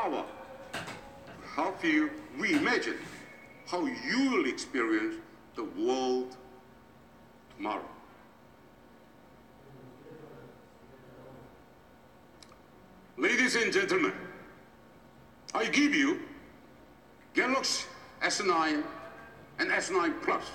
power to help you reimagine how you will experience the world tomorrow. Ladies and gentlemen, I give you Galaxy S9 and S9 Plus.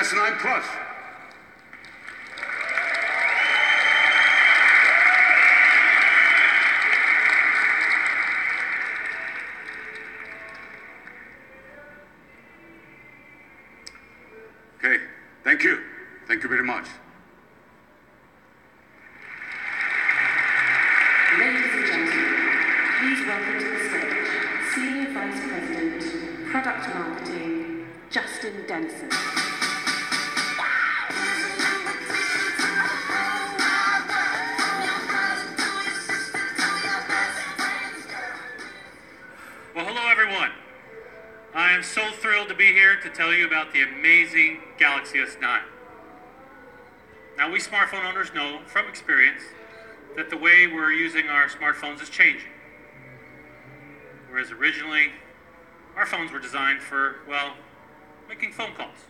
S9 Plus. Okay, thank you. Thank you very much. Ladies and gentlemen, please welcome to the stage Senior Vice President, Product Marketing, Justin Dennison. Well, hello everyone. I am so thrilled to be here to tell you about the amazing Galaxy S9. Now, we smartphone owners know from experience that the way we're using our smartphones is changing. Whereas originally, our phones were designed for, well, making phone calls.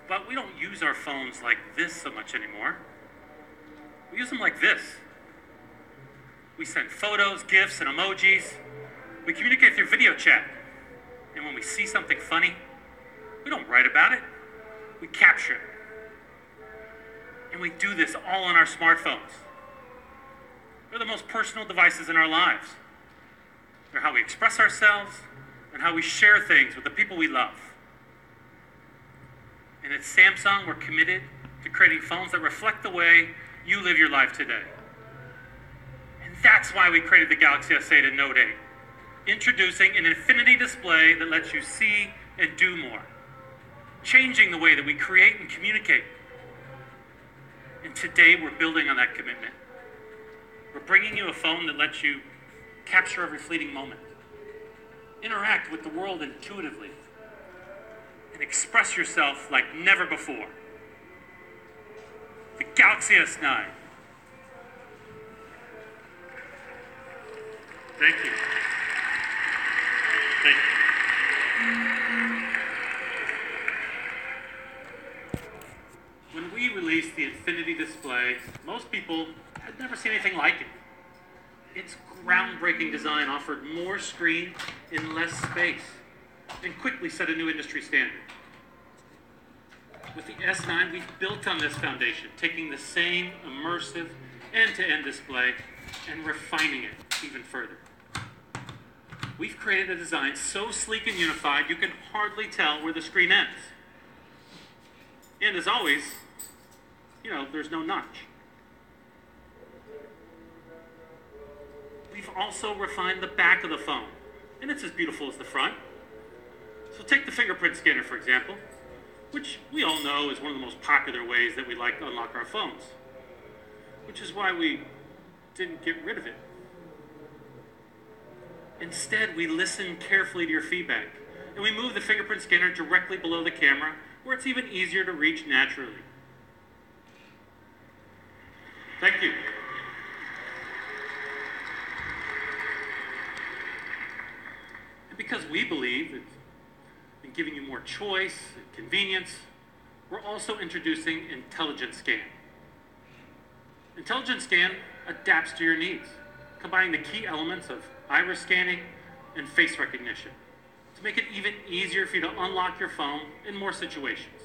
But we don't use our phones like this so much anymore. We use them like this. We send photos, GIFs, and emojis. We communicate through video chat. And when we see something funny, we don't write about it. We capture it. And we do this all on our smartphones. They're the most personal devices in our lives. They're how we express ourselves and how we share things with the people we love. And at Samsung, we're committed to creating phones that reflect the way you live your life today. And that's why we created the Galaxy S8 and Note 8, introducing an infinity display that lets you see and do more, changing the way that we create and communicate. And today, we're building on that commitment. We're bringing you a phone that lets you capture every fleeting moment, interact with the world intuitively, and express yourself like never before. The Galaxy S9. Thank you. Thank you. When we released the Infinity Display, most people had never seen anything like it. Its groundbreaking design offered more screen in less space and quickly set a new industry standard. With the S9, we've built on this foundation, taking the same immersive end-to-end display and refining it even further. We've created a design so sleek and unified, you can hardly tell where the screen ends. And as always, there's no notch. We've also refined the back of the phone, and it's as beautiful as the front. So take the fingerprint scanner, for example, which we all know is one of the most popular ways that we like to unlock our phones, which is why we didn't get rid of it. Instead, we listen carefully to your feedback, and we move the fingerprint scanner directly below the camera, where it's even easier to reach naturally. Thank you. And because we believe it's in giving you more choice and convenience, we're also introducing Intelligent Scan. Intelligent Scan adapts to your needs, combining the key elements of iris scanning and face recognition to make it even easier for you to unlock your phone in more situations.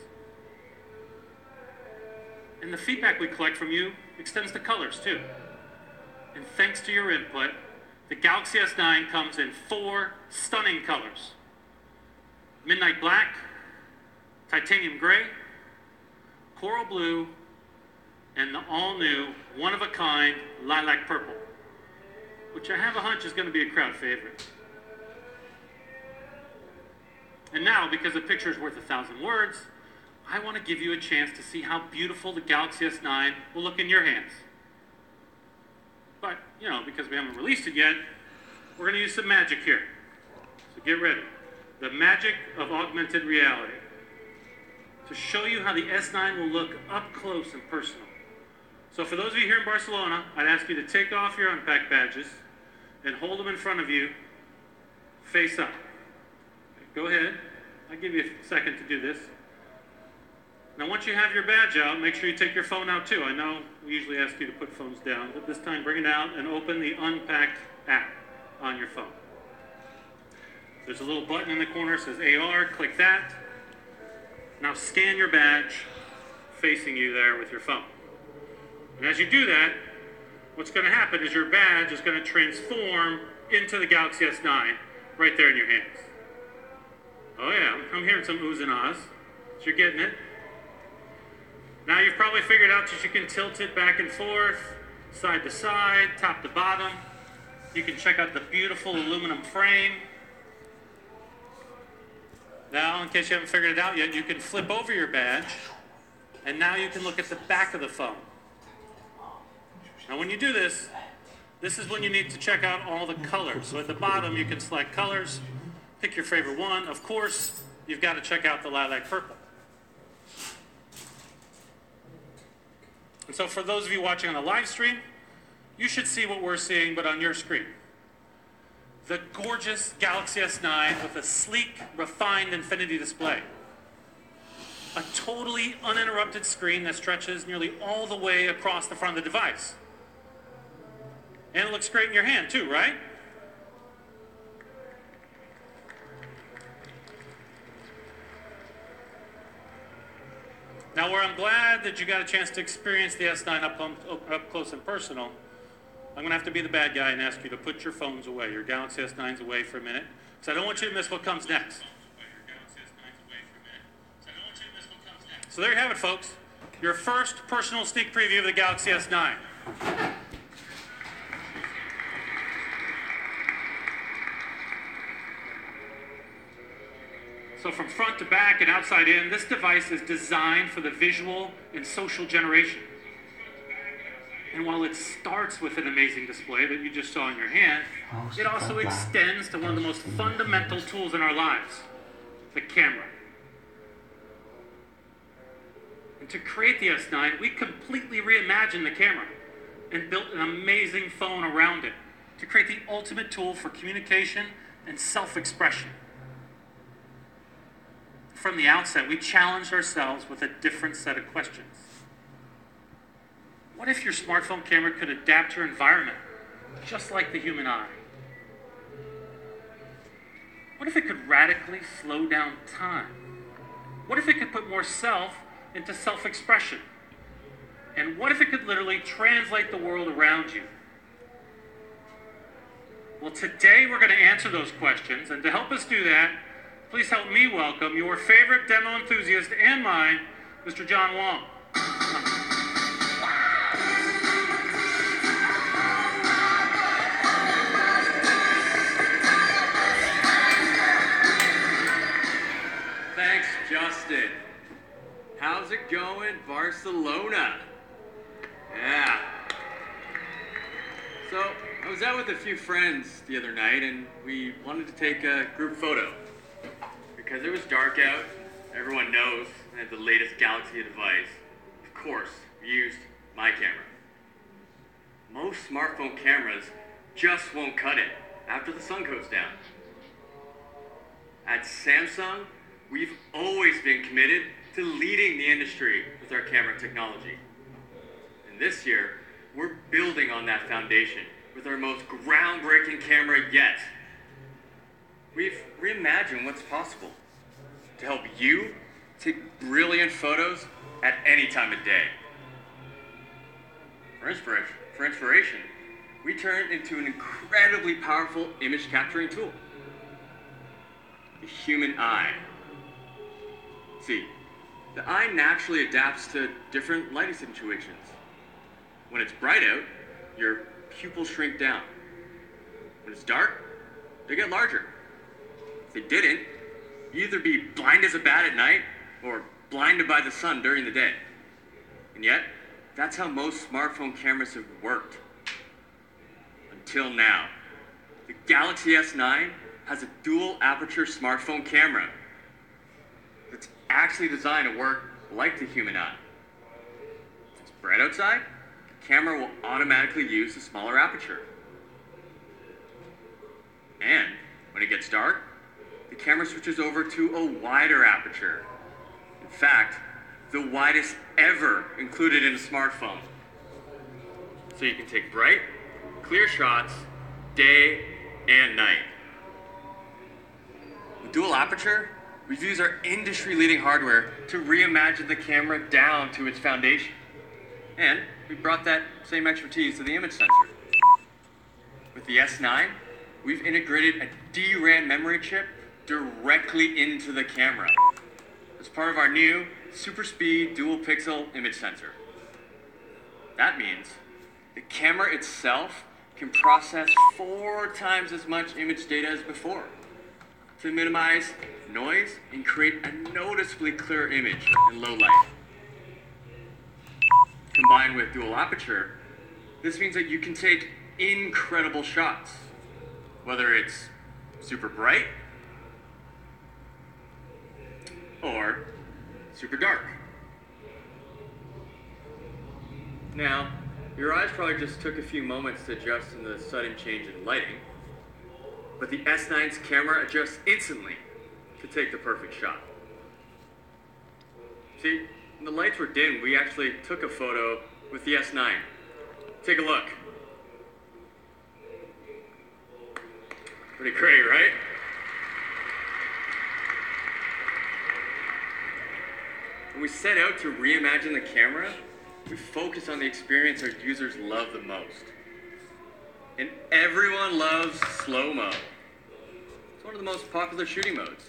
And the feedback we collect from you extends to colors too. And thanks to your input, the Galaxy S9 comes in 4 stunning colors: midnight black, titanium gray, coral blue, and the all-new, one-of-a-kind lilac purple, which I have a hunch is going to be a crowd favorite. And now, because a picture is worth 1,000 words, I want to give you a chance to see how beautiful the Galaxy S9 will look in your hands. But, because we haven't released it yet, we're going to use some magic here. So get ready. The magic of augmented reality. To show you how the S9 will look up close and personal. So for those of you here in Barcelona, I'd ask you to take off your unpacked badges and hold them in front of you, face up. Go ahead. I'll give you a second to do this. Now once you have your badge out, make sure you take your phone out too. I know we usually ask you to put phones down, but this time bring it out and open the Unpacked app on your phone. There's a little button in the corner that says AR, click that. Now scan your badge facing you there with your phone. And as you do that, what's going to happen is your badge is going to transform into the Galaxy S9 right there in your hands. Oh yeah, I'm hearing some oohs and ahs. So you're getting it. Now you've probably figured out that you can tilt it back and forth, side to side, top to bottom. You can check out the beautiful aluminum frame. Now, in case you haven't figured it out yet, you can flip over your badge, and now you can look at the back of the phone. Now when you do this, this is when you need to check out all the colors. So at the bottom, you can select colors, pick your favorite one. Of course, you've got to check out the lilac purple. And so for those of you watching on the live stream, you should see what we're seeing, but on your screen. The gorgeous Galaxy S9 with a sleek, refined Infinity display. A totally uninterrupted screen that stretches nearly all the way across the front of the device. And it looks great in your hand too, right? Now, where I'm glad that you got a chance to experience the S9 up close and personal, I'm going to have to be the bad guy and ask you to put your phones away, your Galaxy S9s away for a minute, because I don't want you to miss what comes next. So there you have it, folks. Your first personal sneak preview of the Galaxy S9. So from front to back and outside in, this device is designed for the visual and social generation. And while it starts with an amazing display that you just saw in your hand, it also extends to one of the most fundamental tools in our lives, the camera. And to create the S9, we completely reimagined the camera and built an amazing phone around it to create the ultimate tool for communication and self-expression. From the outset, we challenged ourselves with a different set of questions. What if your smartphone camera could adapt to your environment, just like the human eye? What if it could radically slow down time? What if it could put more self into self-expression? And what if it could literally translate the world around you? Well, today we're going to answer those questions, and to help us do that, please help me welcome your favorite demo enthusiast and mine, Mr. John Wong. Thanks, Justin. How's it going, Barcelona? Yeah. So, I was out with a few friends the other night, and we wanted to take a group photo. Because it was dark out, everyone knows I had the latest Galaxy device. Of course, we used my camera. Most smartphone cameras just won't cut it after the sun goes down. At Samsung, we've always been committed to leading the industry with our camera technology. And this year, we're building on that foundation with our most groundbreaking camera yet. We've reimagined what's possible to help you take brilliant photos at any time of day. For inspiration, we turned into an incredibly powerful image capturing tool, the human eye. See, the eye naturally adapts to different lighting situations. When it's bright out, your pupils shrink down. When it's dark, they get larger. If they didn't, you'd either be blind as a bat at night or blinded by the sun during the day. And yet, that's how most smartphone cameras have worked. Until now. The Galaxy S9 has a dual aperture smartphone camera that's actually designed to work like the human eye. If it's bright outside, the camera will automatically use the smaller aperture. And when it gets dark, the camera switches over to a wider aperture. In fact, the widest ever included in a smartphone. So you can take bright, clear shots, day and night. With dual aperture, we've used our industry-leading hardware to reimagine the camera down to its foundation. And we brought that same expertise to the image sensor. With the S9, we've integrated a DRAM memory chip directly into the camera as part of our new super speed dual pixel image sensor. That means the camera itself can process 4 times as much image data as before to minimize noise and create a noticeably clearer image in low light. Combined with dual aperture, this means that you can take incredible shots, whether it's super bright or super dark. Now, your eyes probably just took a few moments to adjust in the sudden change in lighting, but the S9's camera adjusts instantly to take the perfect shot. See, when the lights were dim, we actually took a photo with the S9. Take a look. Pretty great, right? When we set out to reimagine the camera, we focused on the experience our users love the most. And everyone loves slow-mo. It's one of the most popular shooting modes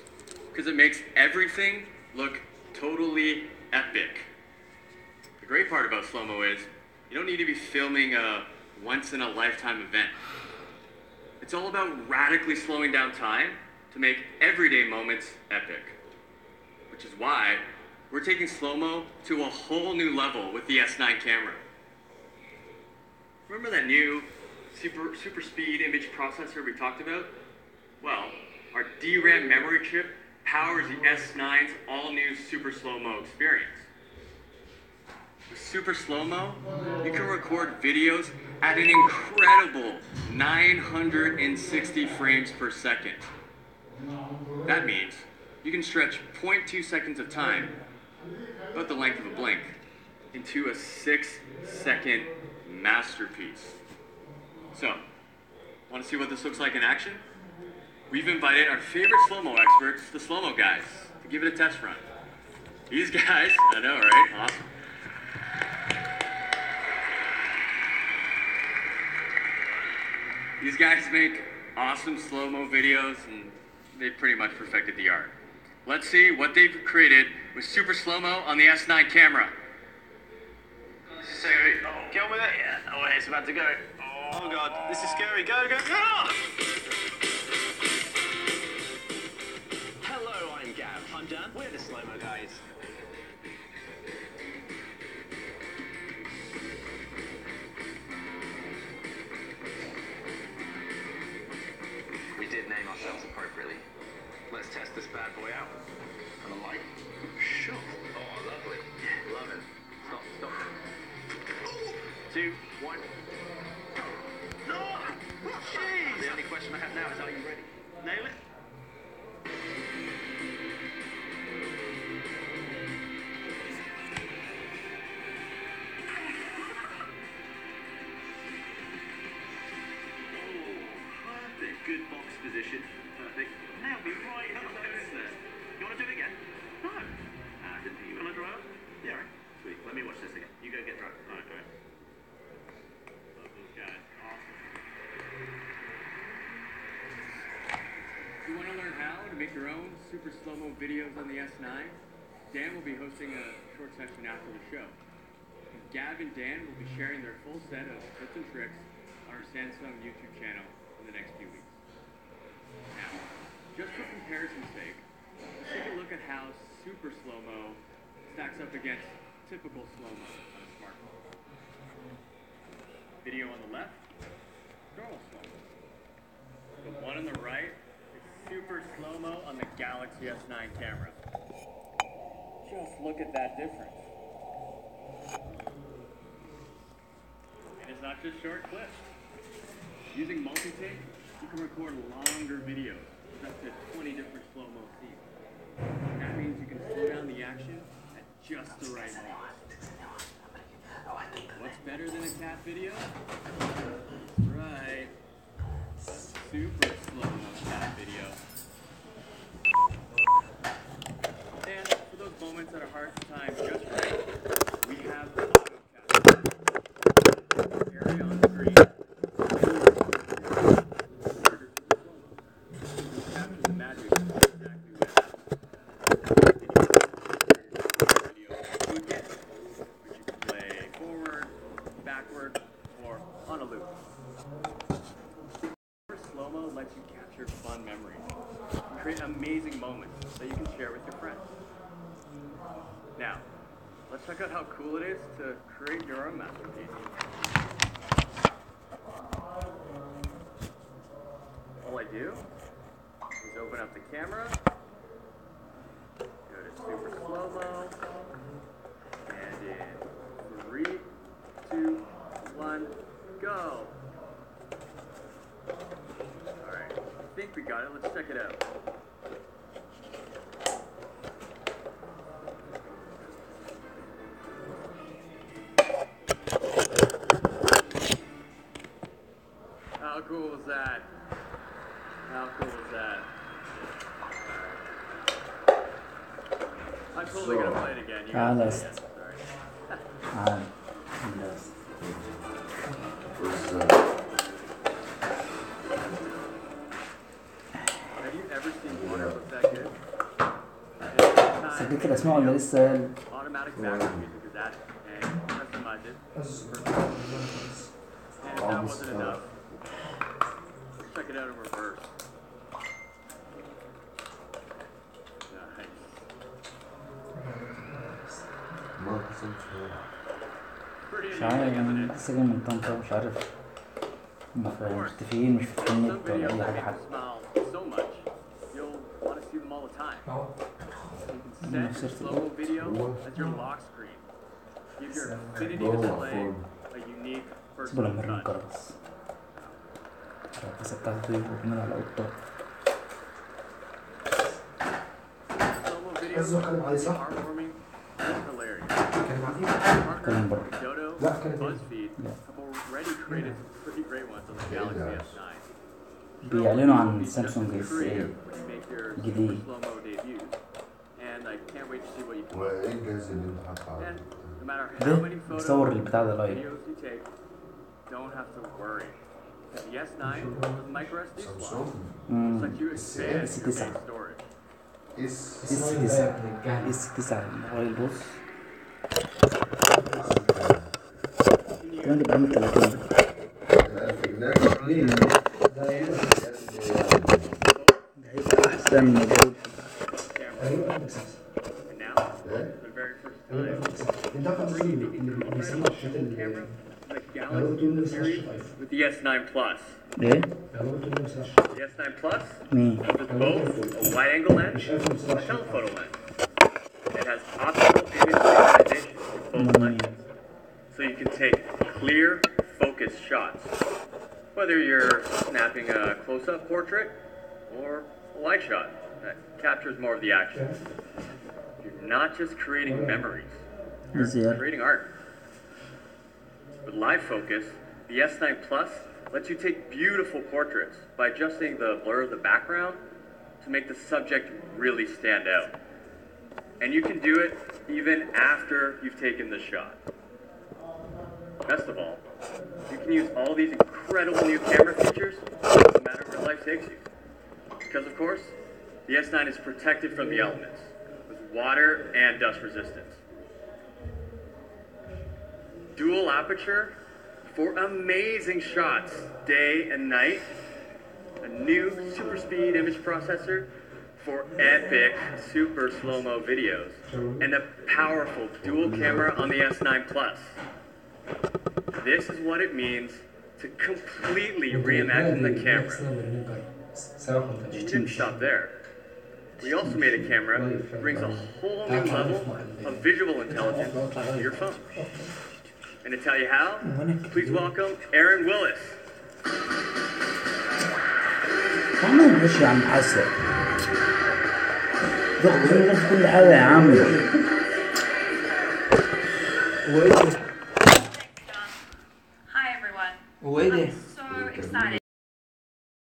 because it makes everything look totally epic. The great part about slow-mo is you don't need to be filming a once-in-a-lifetime event. It's all about radically slowing down time to make everyday moments epic. Which is why we're taking slow-mo to a whole new level with the S9 camera. Remember that new super speed image processor we talked about? Well, our DRAM memory chip powers the S9's all-new super slow-mo experience. With super slow-mo, you can record videos at an incredible 960 frames per second. That means you can stretch 0.2 seconds of time, about the length of a blink, into a 6-second masterpiece. So, want to see what this looks like in action? We've invited our favorite slow-mo experts, the slow-mo guys, to give it a test run. These guys, I know, right? Awesome. These guys make awesome slow-mo videos, and they've pretty much perfected the art. Let's see what they've created with super slow-mo on the S9 camera. Scary. Oh, get on with it. Yeah. Oh, it's about to go. Oh God, this is scary. Go, go, go! Hello, I'm Gav. I'm Dan. We're the slow-mo guys. We did name ourselves appropriately. Let's test this bad boy out. On the light? Sure. Oh, lovely. Yeah, love it. Stop, stop. 2, 1. No! Jeez! The only question I have now is, are you ready? Nail it? Perfect. Good box position. Perfect. Now be right up close there. You want to do it again? No. I didn't think you would. Want to dry up? Yeah. Right. Sweet. Let me watch this again. You go get dry. All right, go ahead. If you want to learn how to make your own super slow-mo videos on the S9, Dan will be hosting a short session after the show. And Gav and Dan will be sharing their full set of tips and tricks on our Samsung YouTube channel in the next few weeks. Now, just for comparison's sake, let's take a look at how super slow-mo stacks up against typical slow-mo on a smartphone. Video on the left, normal slow-mo. The one on the right is super slow-mo on the Galaxy S9 camera. Just look at that difference. And it's not just short clips. Using multi-take, you can record longer videos with up to 20 different slow-mo scenes. That means you can slow down the action at just the right moment. What's better than a cat video? Right. Super slow-mo cat video. And for those moments that are hard to time just right, we have the auto chapter. Carry on screen. Capture the magic of exactly what happens. Video to again, which you can play forward, backward, or on a loop. Slow-mo lets you capture fun memories and create amazing moments that you can share with your friends. Now, let's check out how cool it is to create your own masterpiece. All I do is open up the camera, go to super slow-mo, and in 3, 2, 1, go! Alright, I think we got it. Let's check it out. How cool is that? How cool is that? I'm totally gonna play it again. You guys Honest. see it? Sorry. Honest. Have you ever seen water look that good? سجلت الأسماء ولا لسه؟ Automatic background music is added and customize it. And if that wasn't enough, let's check it out in reverse. مش عارف سجل من طنطا مش عارف مختفيين مش فاتحين النت ولا أي حاجة حتى. You can set your slow video as your lock screen. Give your infinity display a unique سيبوا personal لما touch. الجرس الكاسة بتاعته وكمان على قطة. Slow-mo videos are heartwarming and hilarious. كلام برا. Dodo, BuzzFeed have already created some pretty great ones on the Galaxy S9. بيعلنوا عن سامسونج اس اي When you make your جديد. slow-mo debut. And I can't wait to see what you can do. وإنجاز اللي انت حاطه And no matter how ده many photos بيصور البتاع ده لايف. videos you take, don't have to worry. The S9 with micro SD slot lets you expand اس your 9 main storage. اس 9 موبايل بص كمان يبقى عامل 30. ده هيبقى احسن موجود. And now, for the very first time, bringing the incredible digital camera, the Galaxy series with the S9 Plus. ايه؟ The S9 Plus مين؟ comes with both a wide-angle lens and a telephoto lens. It has optical image stabilization for both lenses, so you can take clear, focused shots. Whether you're snapping a close-up portrait or a wide shot that captures more of the action. You're not just creating memories, you're creating art. With live focus, the S9 Plus lets you take beautiful portraits by adjusting the blur of the background to make the subject really stand out. And you can do it even after you've taken the shot. Best of all, you can use all these incredible new camera features no matter where life takes you. Because of course, the S9 is protected from the elements with water and dust resistance. Dual aperture for amazing shots day and night. A new super speed image processor for epic super slow-mo videos. And a powerful dual camera on the S9 Plus. This is what it means to completely reimagine the camera. We didn't stop there. We also made a camera that brings a whole new level of visual intelligence to your phone. And to tell you how, please welcome Aaron Willis. عمال ماشي يا عم حسن. ضغط في كل حاجة يا عم. Hi everyone. وايه ده؟